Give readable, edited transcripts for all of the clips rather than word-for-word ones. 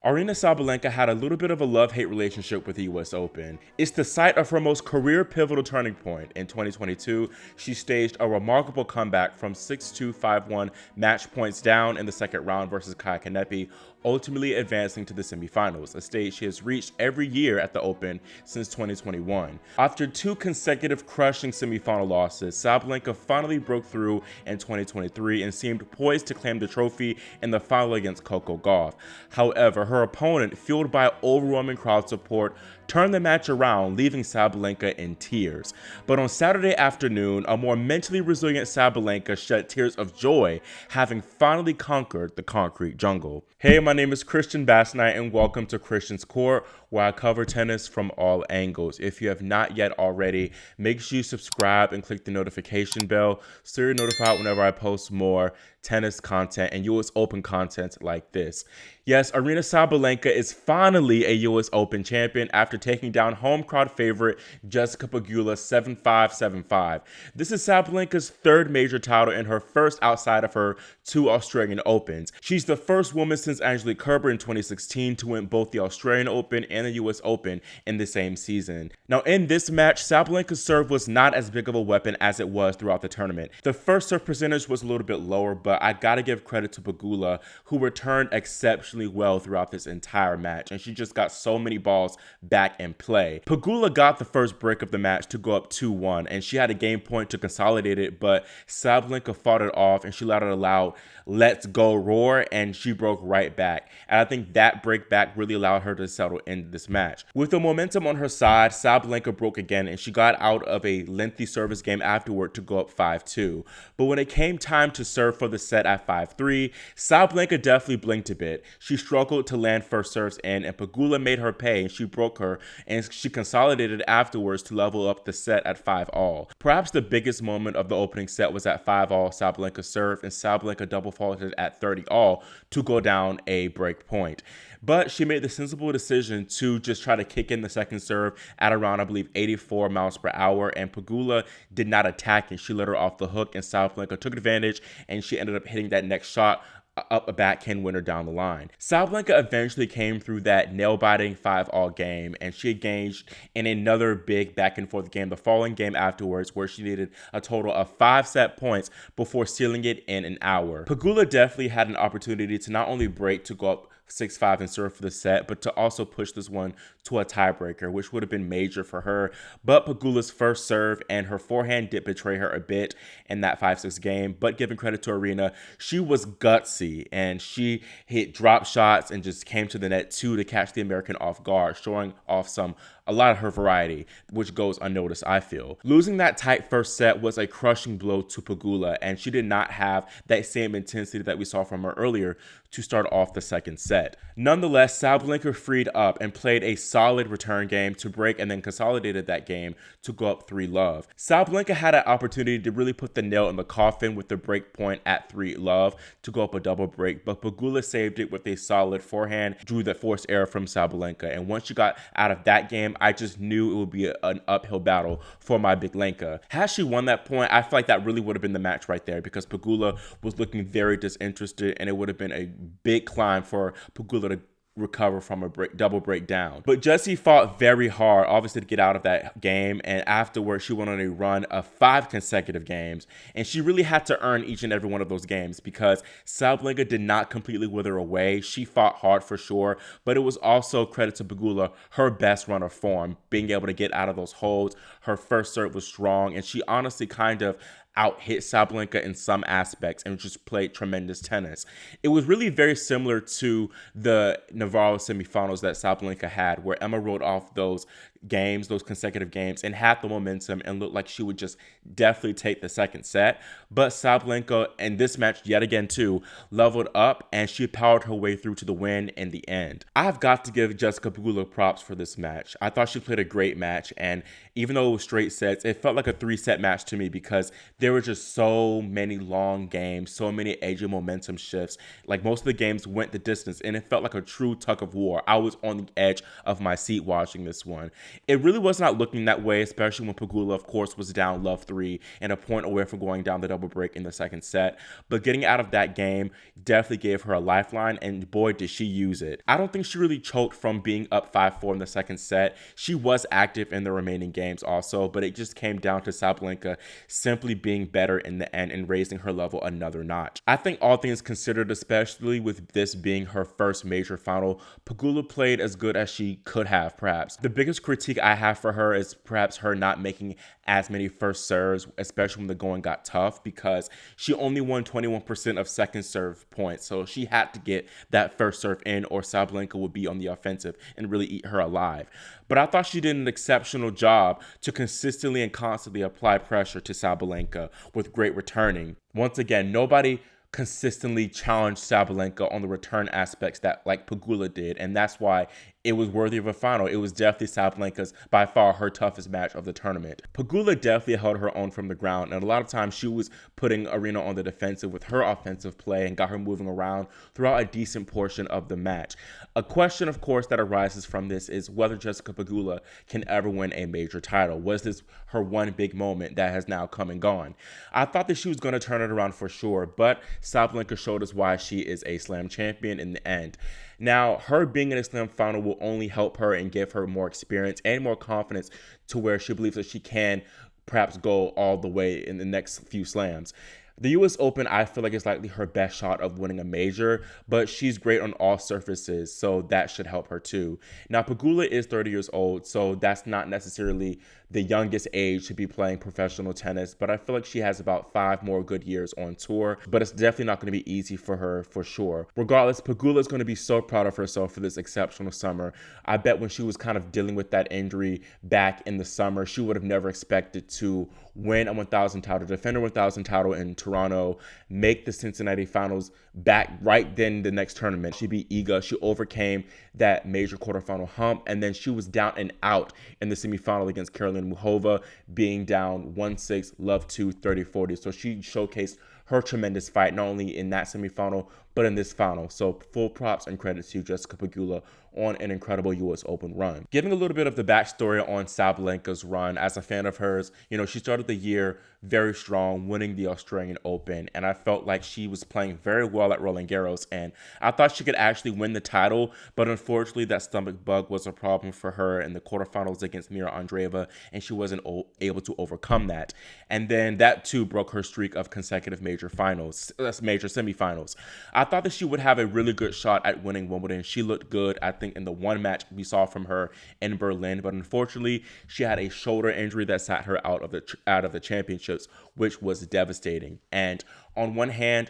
Aryna Sabalenka had a little bit of a love-hate relationship with the US Open. It's the site of her most career-pivotal turning point. In 2022, she staged a remarkable comeback from 6-2, 5-1 match points down in the second round versus Kaya Kanepi, ultimately advancing to the semifinals, a stage she has reached every year at the Open since 2021. After two consecutive crushing semifinal losses, Sabalenka finally broke through in 2023 and seemed poised to claim the trophy in the final against Coco Gauff. However, her opponent, fueled by overwhelming crowd support, turned the match around, leaving Sabalenka in tears. But on Saturday afternoon, a more mentally resilient Sabalenka shed tears of joy, having finally conquered the concrete jungle. Hey, my name is Christian Bassnight, and welcome to Christian's Court, where I cover tennis from all angles. If you have not yet already, make sure you subscribe and click the notification bell so you're notified whenever I post more tennis content and US Open content like this. Yes, Aryna Sabalenka is finally a US Open champion after taking down home crowd favorite Jessica Pegula 7-5, 7-5. This is Sabalenka's third major title and her first outside of her two Australian Opens. She's the first woman since Angelique Kerber in 2016 to win both the Australian Open and the US Open in the same season. Now, in this match, Sabalenka's serve was not as big of a weapon as it was throughout the tournament. The first serve percentage was a little bit lower, but I gotta give credit to Pegula, who returned exceptionally well throughout this entire match, and she just got so many balls back in play. Pegula got the first break of the match to go up 2-1, and she had a game point to consolidate it, but Sabalenka fought it off, and she let out a loud "let's go" roar, and she broke right back. And I think that break back really allowed her to settle into this match. With the momentum on her side, Sabalenka broke again, and she got out of a lengthy service game afterward to go up 5-2. But when it came time to serve for the set at 5-3, Sabalenka definitely blinked a bit. She struggled to land first serves in, and Pegula made her pay, and she broke her, and she consolidated afterwards to level up the set at 5-all. Perhaps the biggest moment of the opening set was at 5-all. Sabalenka served, and Sabalenka double faulted at 30-all to go down a break point. But she made the sensible decision to just try to kick in the second serve at around, I believe, 84 miles per hour, and Pegula did not attack, and she let her off the hook, and Sabalenka took advantage, and she ended up hitting that next shot up a backhand winner down the line. Sabalenka eventually came through that nail-biting 5-all game, and she engaged in another big back-and-forth game the following game afterwards, where she needed a total of 5 set points before sealing it in an hour. Pegula definitely had an opportunity to not only break to go up 6-5 and serve for the set, but to also push this one to a tiebreaker, which would have been major for her. But Pegula's first serve and her forehand did betray her a bit in that 5-6 game. But giving credit to Aryna, she was gutsy, and she hit drop shots and just came to the net too to catch the American off guard, showing off a lot of her variety, which goes unnoticed, I feel. Losing that tight first set was a crushing blow to Pegula, and she did not have that same intensity that we saw from her earlier to start off the second set. Nonetheless, Sabalenka freed up and played a solid return game to break and then consolidated that game to go up 3-love. Sabalenka had an opportunity to really put the nail in the coffin with the break point at 3-love to go up a double break, but Pegula saved it with a solid forehand, drew the forced error from Sabalenka, and once she got out of that game, I just knew it would be an uphill battle for my big Lenka. Had she won that point, I feel like that really would have been the match right there, because Pegula was looking very disinterested, and it would have been a big climb for Pegula to recover from a double breakdown. But Jessie fought very hard, obviously, to get out of that game, and afterwards she went on a run of 5 consecutive games, and she really had to earn each and every one of those games, because Sabalenka did not completely wither away. She fought hard for sure, but it was also credit to Pegula, her best run of form, being able to get out of those holds. Her first serve was strong, and she honestly kind of out-hit Sabalenka in some aspects and just played tremendous tennis. It was really very similar to the Navarro semifinals that Sabalenka had, where Emma wrote off those games, those consecutive games, and had the momentum and looked like she would just definitely take the second set. But Sabalenka, in this match yet again too, leveled up, and she powered her way through to the win in the end. I've got to give Jessica Pegula props for this match. I thought she played a great match, and even though it was straight sets, it felt like a 3-set match to me, because There were just so many long games, so many Asian momentum shifts. Like most of the games went the distance, and it felt like a true tug of war. I was on the edge of my seat watching this one. It really was not looking that way, especially when Pegula, of course, was down love 3 and a point away from going down the double break in the second set. But getting out of that game definitely gave her a lifeline, and boy, did she use it. I don't think she really choked from being up 5-4 in the second set. She was active in the remaining games also, but it just came down to Sabalenka simply being better in the end and raising her level another notch. I think all things considered, especially with this being her first major final, Pegula played as good as she could have, perhaps. The biggest critique I have for her is perhaps her not making as many first serves, especially when the going got tough, because she only won 21% of second serve points. So she had to get that first serve in, or Sabalenka would be on the offensive and really eat her alive. But I thought she did an exceptional job to consistently and constantly apply pressure to Sabalenka with great returning. Once again, nobody consistently challenged Sabalenka on the return aspects that like Pegula did, and that's why it was worthy of a final. It was definitely Sabalenka's, by far, her toughest match of the tournament. Pegula definitely held her own from the ground, and a lot of times she was putting Aryna on the defensive with her offensive play and got her moving around throughout a decent portion of the match. A question, of course, that arises from this is whether Jessica Pegula can ever win a major title. Was this her one big moment that has now come and gone? I thought that she was going to turn it around for sure, but Sabalenka showed us why she is a slam champion in the end. Now, her being in a slam final will only help her and give her more experience and more confidence to where she believes that she can perhaps go all the way in the next few slams. The US Open, I feel like, is likely her best shot of winning a major, but she's great on all surfaces, so that should help her too. Now, Pegula is 30 years old, so that's not necessarily the youngest age to be playing professional tennis, but I feel like she has about 5 more good years on tour, but it's definitely not going to be easy for her for sure. Regardless, Pegula is going to be so proud of herself for this exceptional summer. I bet when she was kind of dealing with that injury back in the summer, she would have never expected to win a 1,000 title, defend a 1,000 title in Toronto, make the Cincinnati finals back right then the next tournament. She beat Iga. She overcame that major quarterfinal hump, and then she was down and out in the semifinal against Karolina Muchova, being down 1-6, love 2, 30-40. So she showcased her tremendous fight, not only in that semifinal, but in this final. So full props and credit to Jessica Pegula on an incredible US Open run. Giving a little bit of the backstory on Sabalenka's run, as a fan of hers, she started the year very strong, winning the Australian Open, and I felt like she was playing very well at Roland Garros, and I thought she could actually win the title, but unfortunately that stomach bug was a problem for her in the quarterfinals against Mira Andreeva, and she wasn't able to overcome that. And then that too broke her streak of consecutive major semifinals. I thought that she would have a really good shot at winning Wimbledon. She looked good, I think, in the one match we saw from her in Berlin, but unfortunately she had a shoulder injury that sat her out of the championships, which was devastating. And on one hand,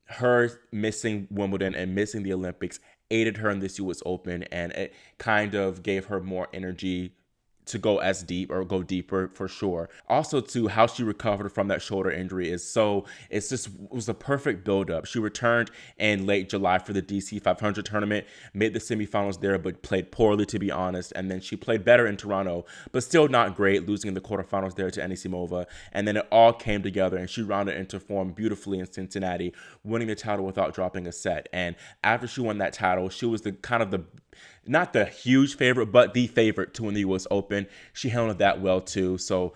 her missing Wimbledon and missing the Olympics aided her in this US Open, and it kind of gave her more energy to go as deep or go deeper for sure. Also, to how she recovered from that shoulder injury it was a perfect build-up. She returned in late July for the DC 500 tournament, made the semifinals there, but played poorly, to be honest. And then she played better in Toronto, but still not great, losing in the quarterfinals there to Anisimova. And then it all came together, and she rounded into form beautifully in Cincinnati, winning the title without dropping a set. And after she won that title, she was not the huge favorite, but the favorite to win the US Open. She handled that well too. So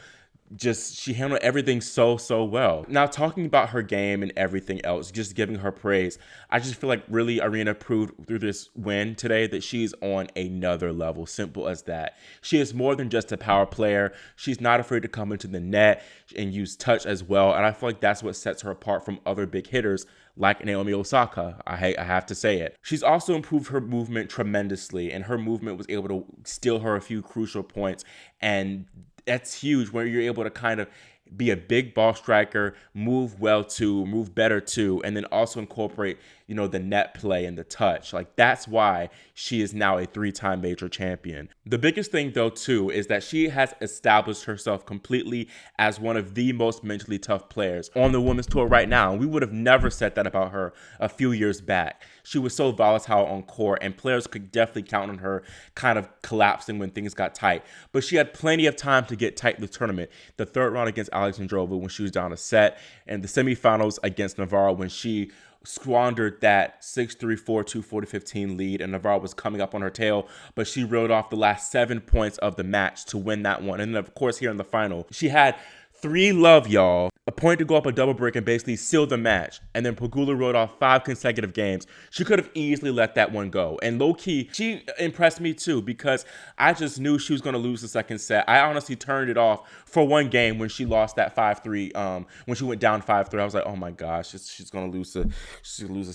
she handled everything so well. Now, talking about her game and everything else, just giving her praise, I just feel like really Aryna proved through this win today that she's on another level. Simple as that. She is more than just a power player. She's not afraid to come into the net and use touch as well. And I feel like that's what sets her apart from other big hitters like Naomi Osaka. I have to say it. She's also improved her movement tremendously, and her movement was able to steal her a few crucial points, and that's huge when you're able to kind of be a big ball striker, move well too, move better too, and then also incorporate the net play and the touch. Like, that's why she is now a 3-time major champion. The biggest thing, though, too, is that she has established herself completely as one of the most mentally tough players on the women's tour right now. We would have never said that about her a few years back. She was so volatile on court, and players could definitely count on her kind of collapsing when things got tight. But she had plenty of time to get tight in the tournament. The third round against Alexandrova when she was down a set, and the semifinals against Navarro when she squandered that 6-3, 4-2, 4-15 lead, and Navarro was coming up on her tail, but she reeled off the last 7 points of the match to win that one. And then, of course, here in the final, she had 3 love, y'all. A point to go up a double break and basically seal the match. And then Pegula wrote off 5 consecutive games. She could have easily let that one go. And low-key, she impressed me too, because I just knew she was going to lose the second set. I honestly turned it off for one game when she lost that 5-3. When she went down 5-3, I was like, oh my gosh, she's going to lose the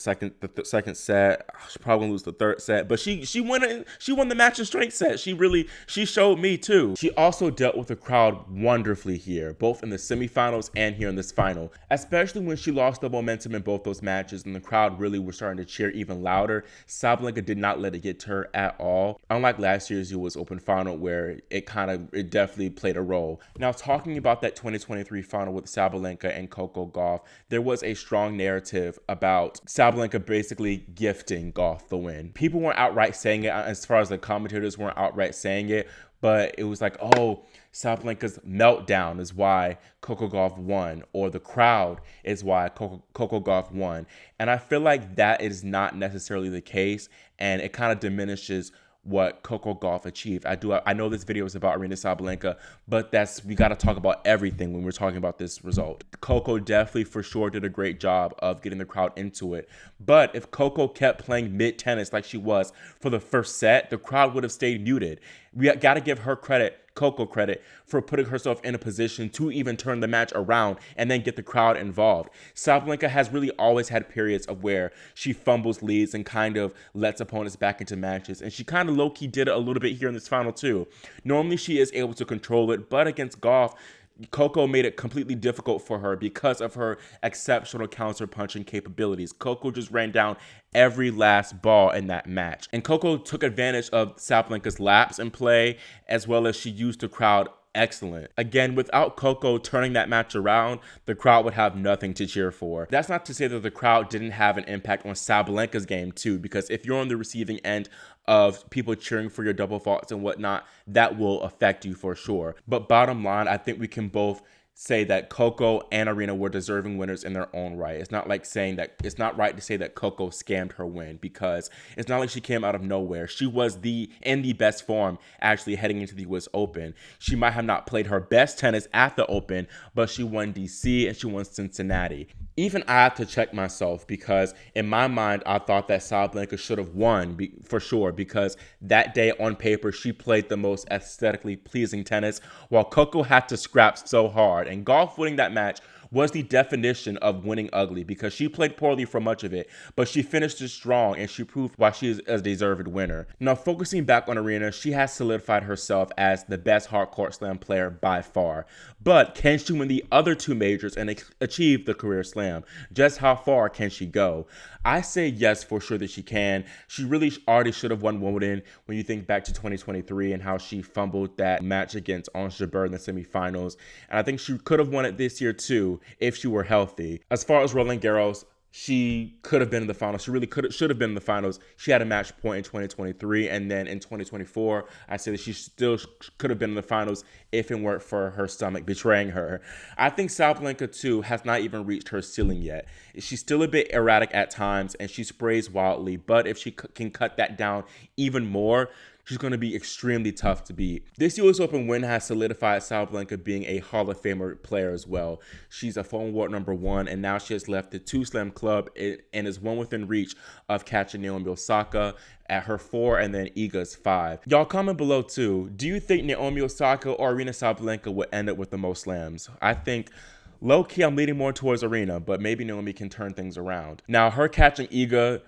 second set. She's probably going to lose the third set. But she won the match in straight set. She showed me too. She also dealt with the crowd wonderfully here, both in the semifinals and here in this final, especially when she lost the momentum in both those matches and the crowd really was starting to cheer even louder. Sabalenka did not let it get to her at all, unlike last year's US Open final where it definitely played a role. Now, talking about that 2023 final with Sabalenka and Coco Gauff, there was a strong narrative about Sabalenka basically gifting Gauff the win. People weren't outright saying it, as far as the commentators weren't outright saying it, but it was like, oh, Sabalenka's meltdown is why Coco Gauff won, or the crowd is why Coco Gauff won. And I feel like that is not necessarily the case, and it kind of diminishes what Coco Gauff achieved. I know this video is about Aryna Sabalenka, but we got to talk about everything when we're talking about this result. Coco definitely for sure did a great job of getting the crowd into it. But if Coco kept playing mid-tennis like she was for the first set, the crowd would have stayed muted. We got to give her credit, Coco credit, for putting herself in a position to even turn the match around and then get the crowd involved. Sabalenka has really always had periods of where she fumbles leads and kind of lets opponents back into matches. And she kind of low-key did it a little bit here in this final too. Normally she is able to control it, but against Gauff, Coco made it completely difficult for her because of her exceptional counter-punching capabilities. Coco just ran down every last ball in that match. And Coco took advantage of Sabalenka's lapse in play, as well as she used the crowd excellent. Again, without Coco turning that match around, the crowd would have nothing to cheer for. That's not to say that the crowd didn't have an impact on Sabalenka's game too, because if you're on the receiving end of people cheering for your double faults and whatnot, that will affect you for sure. But bottom line, I think we can both say that Coco and Aryna were deserving winners in their own right. It's not right to say that Coco scammed her win, because it's not like she came out of nowhere. She was in the best form actually heading into the US Open. She might have not played her best tennis at the Open, but she won DC and she won Cincinnati. Even I have to check myself, because in my mind, I thought that Sabalenka should have won for sure, because that day on paper, she played the most aesthetically pleasing tennis, while Coco had to scrap so hard. And Gauff winning that match was the definition of winning ugly, because she played poorly for much of it, but she finished it strong and she proved why she is a deserved winner. Now, focusing back on Aryna, she has solidified herself as the best hard court slam player by far. But can she win the other 2 majors and achieve the career slam? Just how far can she go? I say yes, for sure that she can. She really already should have won Wimbledon when you think back to 2023 and how she fumbled that match against Ons Jabeur in the semifinals. And I think she could have won it this year too if she were healthy. As far as Roland Garros, she could have been in the finals. She really should have been in the finals. She had a match point in 2023, and then in 2024, I say that she still could have been in the finals if it weren't for her stomach betraying her. I think Sabalenka too has not even reached her ceiling yet. She's still a bit erratic at times, and she sprays wildly, but if she can cut that down even more, she's going to be extremely tough to beat. This US Open win has solidified Sabalenka being a Hall of Famer player as well. She's a phone war #1, and now she has left the 2-slam club and is one within reach of catching Naomi Osaka at her 4 and then Iga's 5. Y'all comment below too. Do you think Naomi Osaka or Aryna Sabalenka would end up with the most slams? I think low-key I'm leaning more towards Aryna, but maybe Naomi can turn things around. Now, her catching Iga,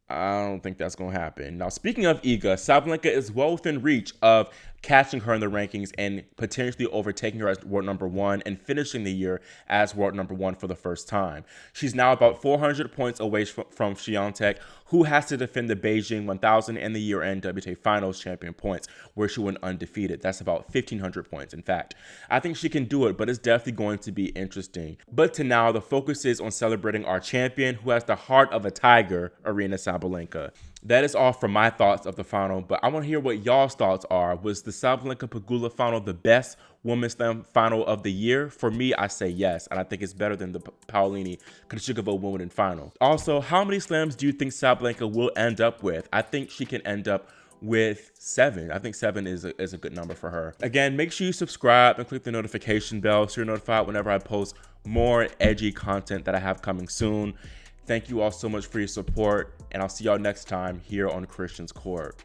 I don't think that's going to happen. Now, speaking of Iga, Sabalenka is well within reach of catching her in the rankings and potentially overtaking her as world number one and finishing the year as world number one for the first time. She's now about 400 points away from Swiatek, who has to defend the Beijing 1000 and the year-end WTA Finals champion points, where she went undefeated. That's about 1,500 points, in fact. I think she can do it, but it's definitely going to be interesting. But to now, the focus is on celebrating our champion, who has the heart of a tiger, Aryna Sabalenka. That is all from my thoughts of the final, but I want to hear what y'all's thoughts are. Was the Sabalenka-Pegula final the best Women's Slam final of the year? For me, I say yes, and I think it's better than the Paolini-Krejcikova Wimbledon final. Also, how many slams do you think Sabalenka will end up with? I think she can end up with 7. I think 7 is a good number for her. Again, make sure you subscribe and click the notification bell so you're notified whenever I post more edgy content that I have coming soon. Thank you all so much for your support, and I'll see y'all next time here on Christian's Court.